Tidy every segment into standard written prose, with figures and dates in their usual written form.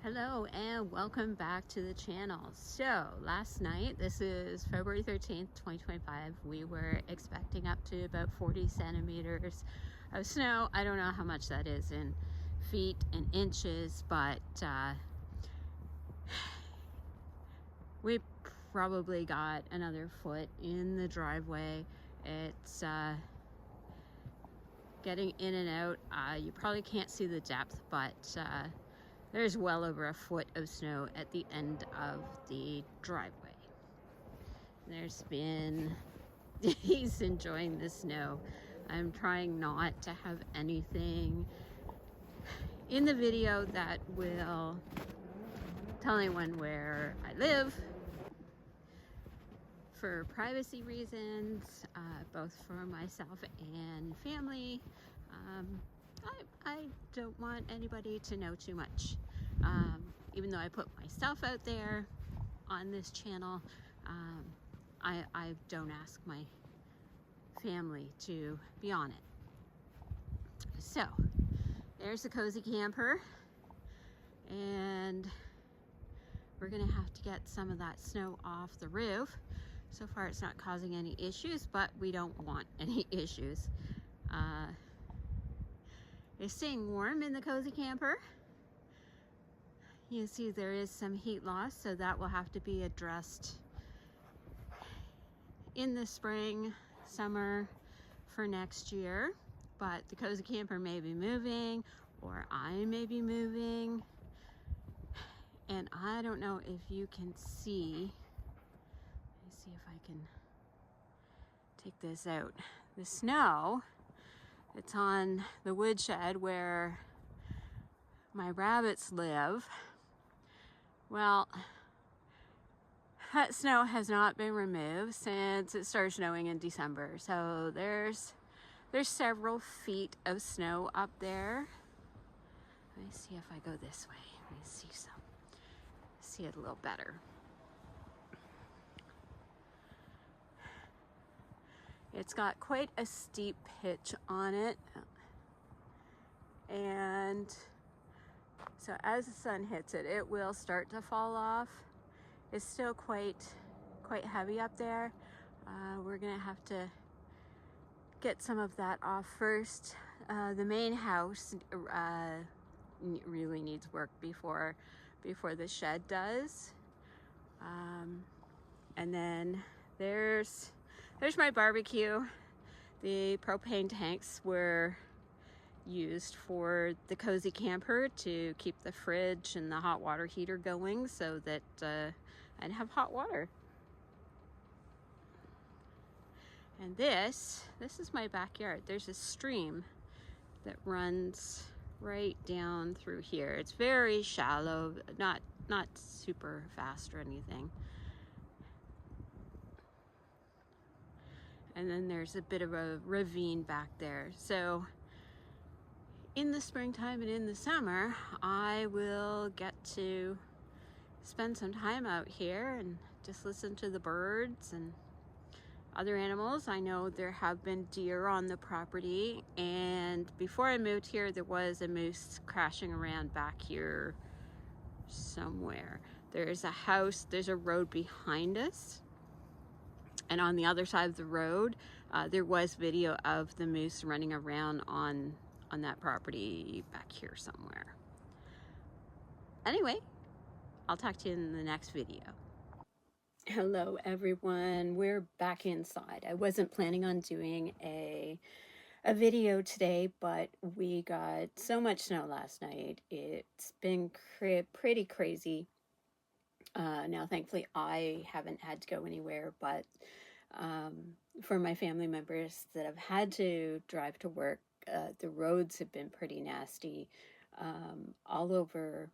Hello and welcome back to the channel. So last night, this is February 13th, 2025, we were expecting up to about 40 centimeters of snow. I don't know how much that is in feet and inches, but we probably got another foot in the driveway. It's getting in and out. You probably can't see the depth, but there's well over a foot of snow at the end of the driveway. There's been, he's enjoying the snow. I'm trying not to have anything in the video that will tell anyone where I live for privacy reasons, both for myself and family. I don't want anybody to know too much. Even though I put myself out there on this channel, I don't ask my family to be on it. So there's the cozy camper, and we're gonna have to get some of that snow off the roof. So far it's not causing any issues, but we don't want any issues. It's staying warm in the cozy camper. You see there is some heat loss, so that will have to be addressed in the spring, summer for next year. But the cozy camper may be moving, or I may be moving. And I don't know if you can see, let me see if I can take this out. The snow, it's on the woodshed where my rabbits live. Well, that snow has not been removed since it started snowing in December. So there's several feet of snow up there. Let me see if I go this way. Let me see it a little better. It's got quite a steep pitch on it. And so as the sun hits it, it will start to fall off. It's still quite heavy up there. We're gonna have to get some of that off first. The main house really needs work before the shed does. And then there's my barbecue. The propane tanks were used for the cozy camper to keep the fridge and the hot water heater going so that I'd have hot water. And this is my backyard. There's a stream that runs right down through here. It's very shallow, not super fast or anything. And then there's a bit of a ravine back there. So in the springtime and in the summer, I will get to spend some time out here and just listen to the birds and other animals. I know there have been deer on the property, and before I moved here, there was a moose crashing around back here somewhere. There's a house, there's a road behind us, and on the other side of the road, there was video of the moose running around on that property back here somewhere. Anyway, I'll talk to you in the next video. Hello everyone, we're back inside. I wasn't planning on doing a video today, but we got so much snow last night. It's been pretty crazy. Now thankfully I haven't had to go anywhere, but for my family members that have had to drive to work, the roads have been pretty nasty. All over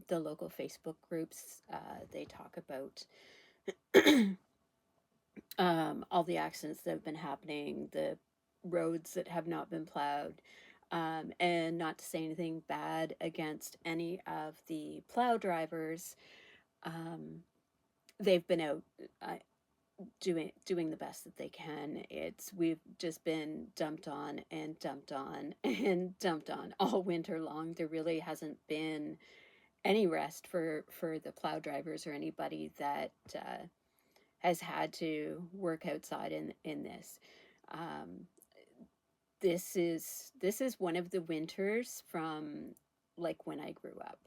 the local Facebook groups, they talk about all the accidents that have been happening, the roads that have not been plowed, and not to say anything bad against any of the plow drivers. They've been out doing the best that they can. We've just been dumped on and dumped on and dumped on all winter long. There really hasn't been any rest for the plow drivers or anybody that has had to work outside in this. Um, this is one of the winters from like when I grew up.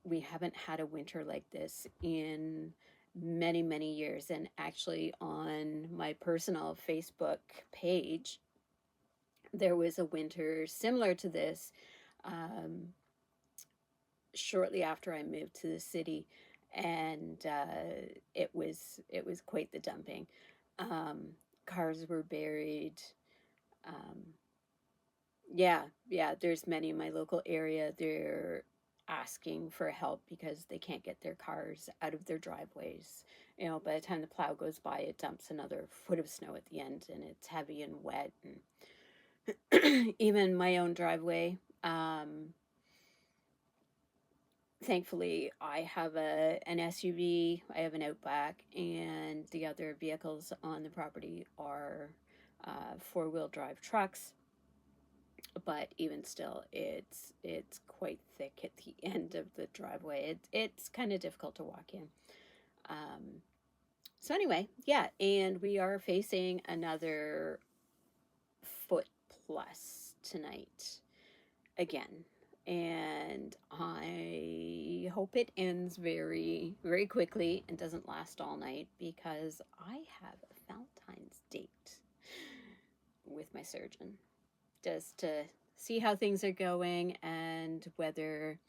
We haven't had a winter like this in many years, and actually on my personal Facebook page there was a winter similar to this um, shortly after I moved to the city, and it was quite the dumping. Um, Cars were buried. Um, yeah, there's many in my local area. They're asking for help because they can't get their cars out of their driveways. You know, by the time the plow goes by, it dumps another foot of snow at the end, and it's heavy and wet. And even my own driveway, thankfully, I have an SUV, I have an Outback, and the other vehicles on the property are four-wheel drive trucks. But even still, it's quite thick at the end of the driveway. It's kind of difficult to walk in. Um, so anyway, yeah, and we are facing another foot plus tonight again. And I hope it ends very quickly and doesn't last all night, because I have a Valentine's date with my surgeon just to see how things are going and whether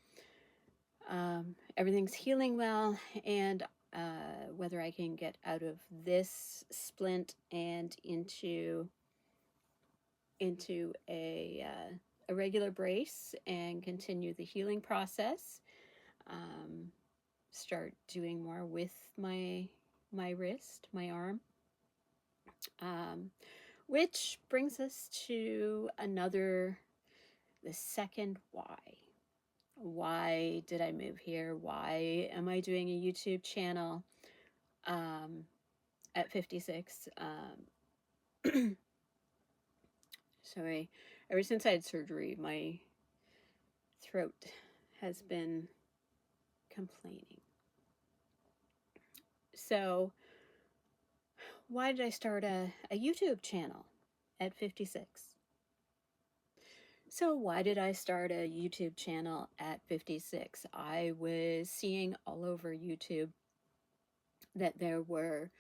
everything's healing well, and whether I can get out of this splint and into a regular brace and continue the healing process. Start doing more with my wrist, my arm. Which brings us to the second why. Why did I move here? Why am I doing a YouTube channel at 56? Sorry, ever since I had surgery, my throat has been complaining. So, why did I start a YouTube channel at 56? So why did I start a YouTube channel at 56? I was seeing all over YouTube that there were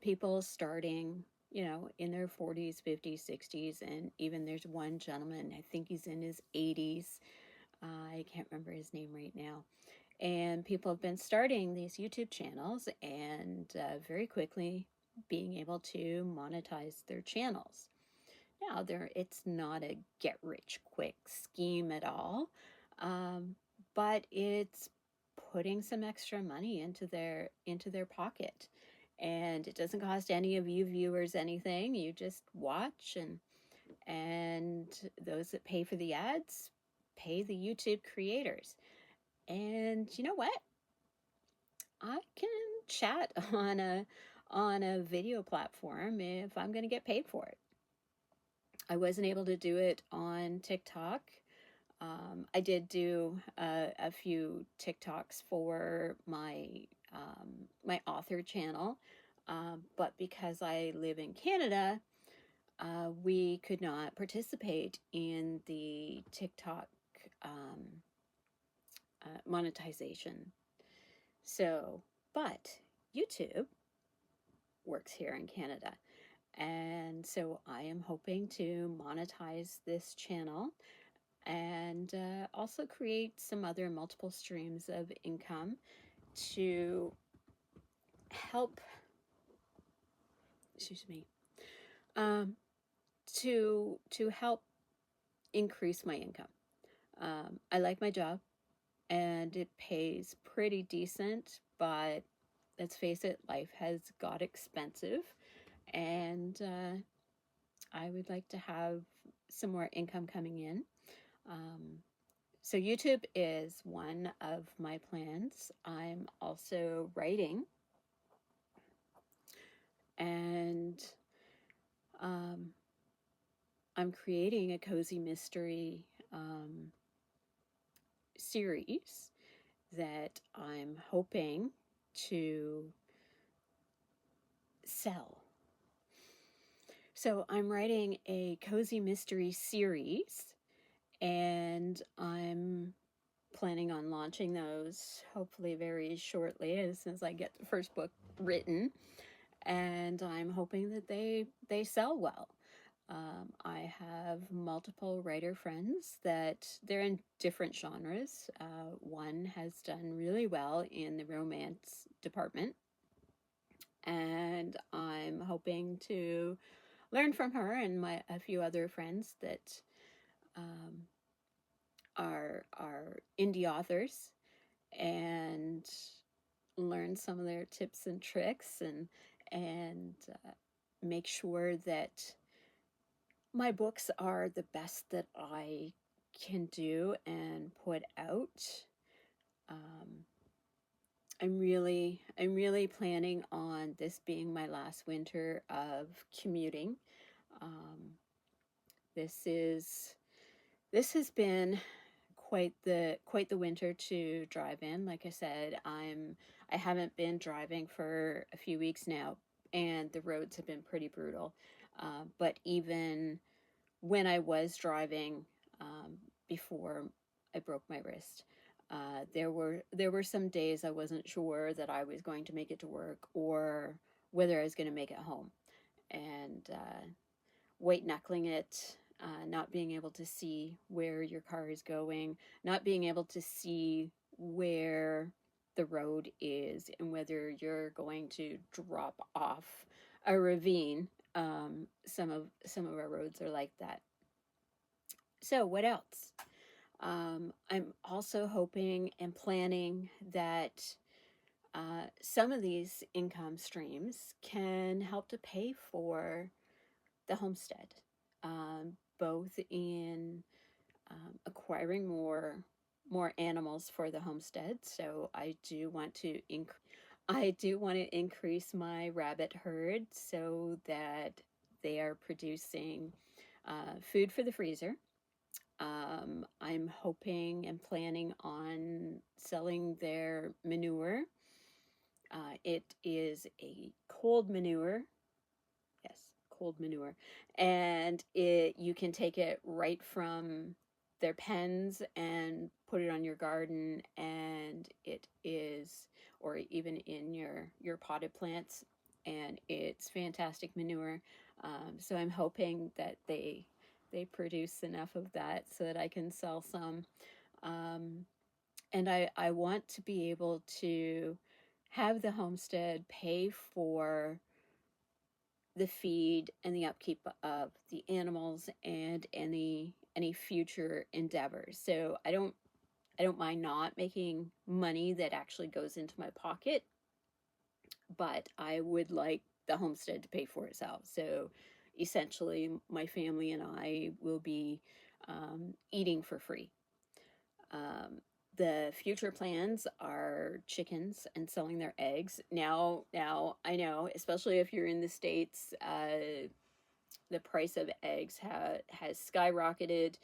people starting, you know, in their 40s, 50s, 60s, and even there's one gentleman, I think he's in his 80s. I can't remember his name right now. And people have been starting these YouTube channels and very quickly being able to monetize their channels. Now, it's not a get-rich-quick scheme at all, but it's putting some extra money into their pocket. And it doesn't cost any of you viewers anything. You just watch, and those that pay for the ads pay the YouTube creators. And you know what? I can chat on a video platform if I'm going to get paid for it. I wasn't able to do it on TikTok. I did do a few TikToks for my my author channel, but because I live in Canada, we could not participate in the TikTok monetization. So, but YouTube works here in Canada. And so I am hoping to monetize this channel and also create some other multiple streams of income to help, excuse me, to help increase my income. I like my job and it pays pretty decent, but let's face it, life has got expensive, and I would like to have some more income coming in. So YouTube is one of my plans. I'm also writing, and I'm creating a cozy mystery series, that I'm hoping to sell. So I'm writing a cozy mystery series, and I'm planning on launching those hopefully very shortly as soon as I get the first book written. And I'm hoping that they sell well. I have multiple writer friends that they're in different genres. One has done really well in the romance department, and I'm hoping to learn from her and a few other friends that um, are indie authors, and learn some of their tips and tricks, and make sure that my books are the best that I can do and put out. Um, I'm really planning on this being my last winter of commuting. Um, this has been quite the winter to drive in. Like I said, I haven't been driving for a few weeks now, and the roads have been pretty brutal. But even when I was driving, before I broke my wrist, there were some days I wasn't sure that I was going to make it to work or whether I was going to make it home, and white knuckling it, not being able to see where your car is going, not being able to see where the road is and whether you're going to drop off a ravine. Some of our roads are like that. So what else? I'm also hoping and planning that some of these income streams can help to pay for the homestead, both in acquiring more animals for the homestead. So I do want to increase my rabbit herd so that they are producing food for the freezer. I'm hoping and planning on selling their manure. It is a cold manure. Yes, cold manure. And you can take it right from their pens and put it on your garden, and it is, or even in your potted plants, and it's fantastic manure. So I'm hoping that they produce enough of that so that I can sell some. Um, and I want to be able to have the homestead pay for the feed and the upkeep of the animals and any future endeavors. So I don't mind not making money that actually goes into my pocket, but I would like the homestead to pay for itself. So essentially, my family and I will be eating for free. Um, the future plans are chickens and selling their eggs. Now I know, especially if you're in the States, the price of eggs has skyrocketed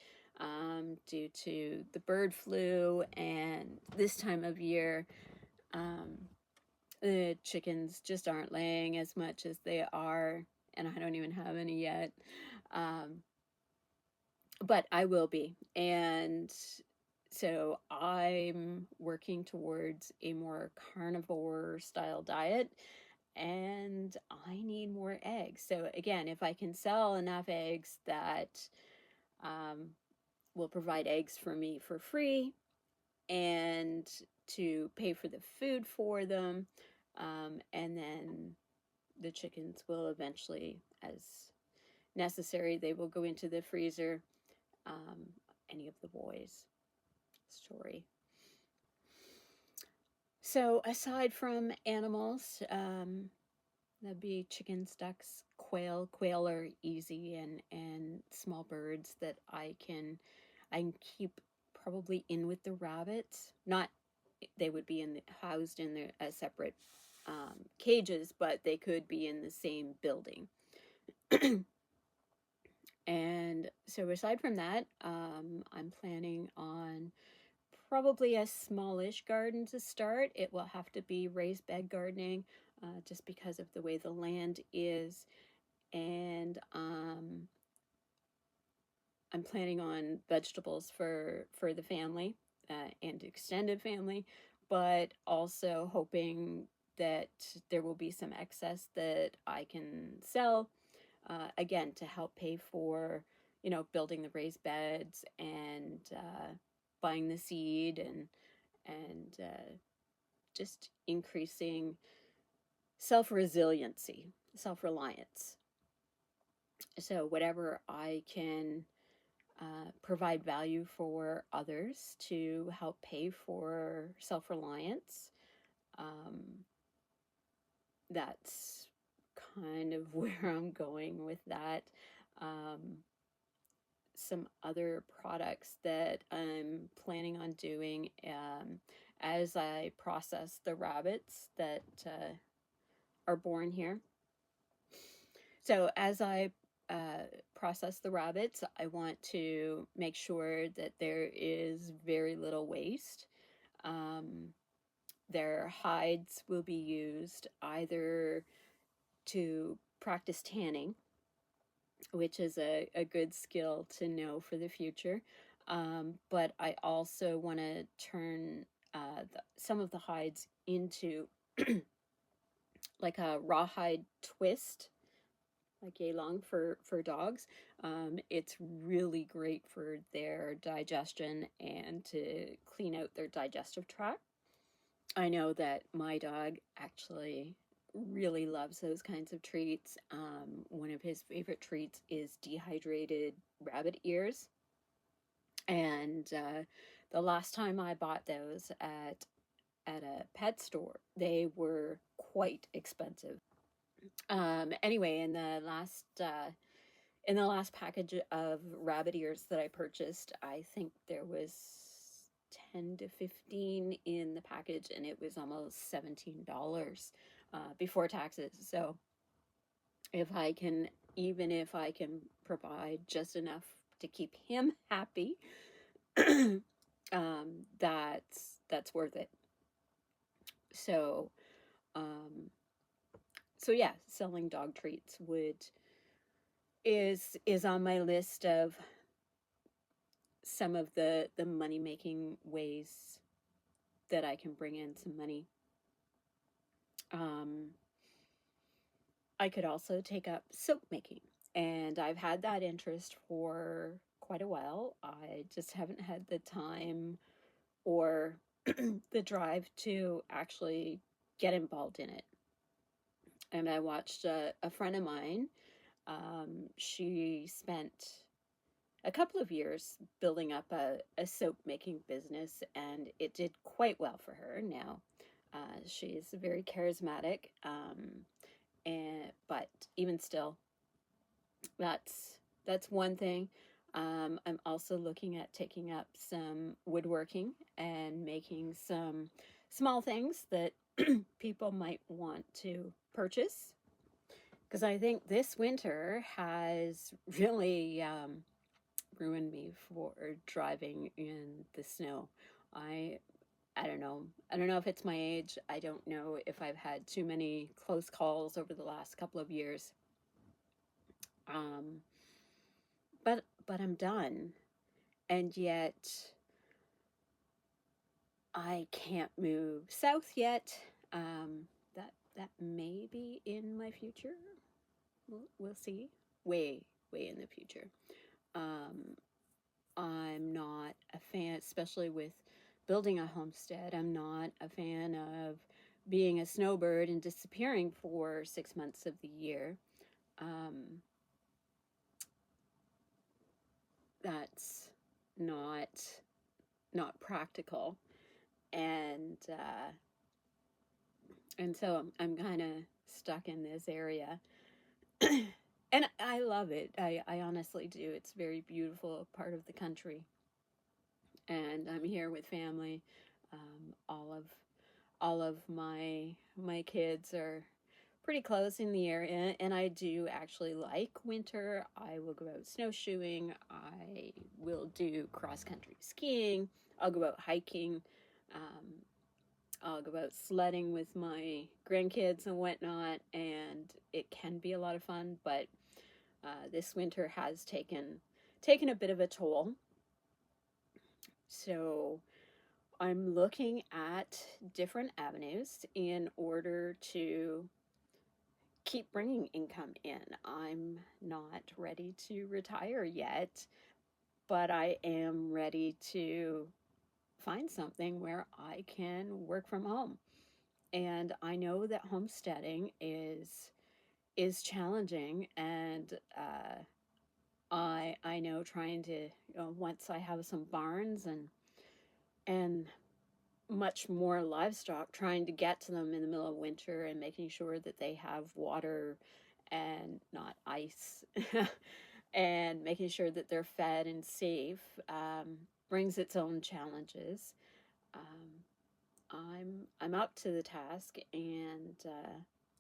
due to the bird flu, and this time of year, um, the chickens just aren't laying as much as they are, and I don't even have any yet. Um, but I will be. And so I'm working towards a more carnivore style diet, and I need more eggs. So again, if I can sell enough eggs that will provide eggs for me for free and to pay for the food for them, and then the chickens will eventually, as necessary, they will go into the freezer. Um, any of the boys' story. So aside from animals, that'd be chickens, ducks, quail. Quail are easy, and small birds that I can keep probably in with the rabbits. Not they would be housed in their separate cages, but they could be in the same building. And so aside from that, I'm planning on probably a smallish garden to start. It will have to be raised bed gardening just because of the way the land is. And I'm planning on vegetables for the family and extended family, but also hoping that there will be some excess that I can sell, again, to help pay for, building the raised beds and buying the seed and just increasing self-resiliency, self-reliance. So whatever I can provide value for others to help pay for self-reliance. That's kind of where I'm going with that. Some other products that I'm planning on doing as I process the rabbits that are born here. So as I process the rabbits, I want to make sure that there is very little waste. Their hides will be used either to practice tanning, which is a good skill to know for the future. But I also want to turn some of the hides into like a rawhide twist, like yelong for dogs. It's really great for their digestion and to clean out their digestive tract. I know that my dog actually really loves those kinds of treats. One of his favorite treats is dehydrated rabbit ears. And the last time I bought those at a pet store, they were quite expensive. Anyway, in the last package of rabbit ears that I purchased, I think there was 10 to 15 in the package, and it was almost $17 before taxes. So even if I can provide just enough to keep him happy, that's worth it. So, yeah, selling dog treats is on my list of some of the money making ways that I can bring in some money. I could also take up soap making, and I've had that interest for quite a while. I just haven't had the time or the drive to actually get involved in it. And I watched a friend of mine. She spent a couple of years building up a soap making business, and it did quite well for her. Now she's very charismatic, but even still, that's one thing. I'm also looking at taking up some woodworking and making some small things that people might want to purchase, because I think this winter has really ruined me for driving in the snow. I don't know. I don't know if it's my age. I don't know if I've had too many close calls over the last couple of years. But I'm done. And yet I can't move south yet. That may be in my future. We'll see. Way in the future. I'm not a fan, especially with building a homestead. I'm not a fan of being a snowbird and disappearing for 6 months of the year. That's not practical, and so I'm kind of stuck in this area. And I love it. I honestly do. It's a very beautiful part of the country, and I'm here with family. All of my kids are pretty close in the area, and I do actually like winter. I will go out snowshoeing, I will do cross-country skiing, I'll go out hiking, I'll go out sledding with my grandkids and whatnot, and it can be a lot of fun, but this winter has taken a bit of a toll. So I'm looking at different avenues in order to keep bringing income in. I'm not ready to retire yet, but I am ready to find something where I can work from home. And I know that homesteading is challenging, and I know trying to, once I have some barns and much more livestock, trying to get to them in the middle of winter and making sure that they have water and not ice and making sure that they're fed and safe, brings its own challenges. I'm up to the task, and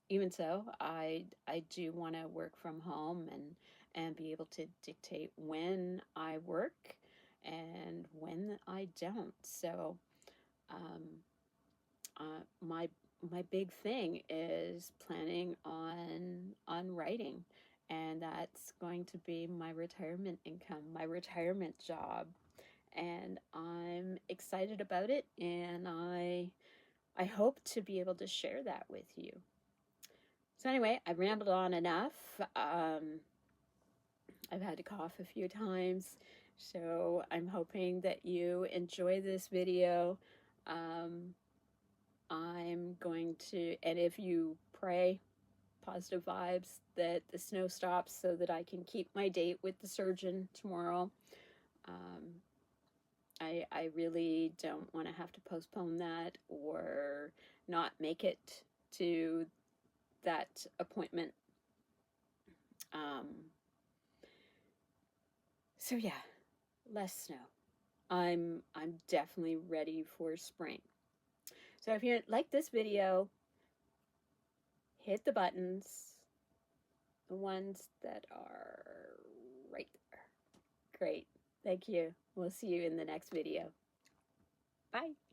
even so, I do want to work from home and be able to dictate when I work and when I don't. So um, my big thing is planning on writing, and that's going to be my retirement income, my retirement job, and I'm excited about it, and I hope to be able to share that with you. So anyway, I rambled on enough. I've had to cough a few times, so I'm hoping that you enjoy this video. I'm going to, and if you pray positive vibes that the snow stops so that I can keep my date with the surgeon tomorrow. I really don't want to have to postpone that or not make it to that appointment. So yeah, less snow. I'm definitely ready for spring. So if you like this video, hit the buttons, the ones that are right there. Great. Thank you. We'll see you in the next video. Bye.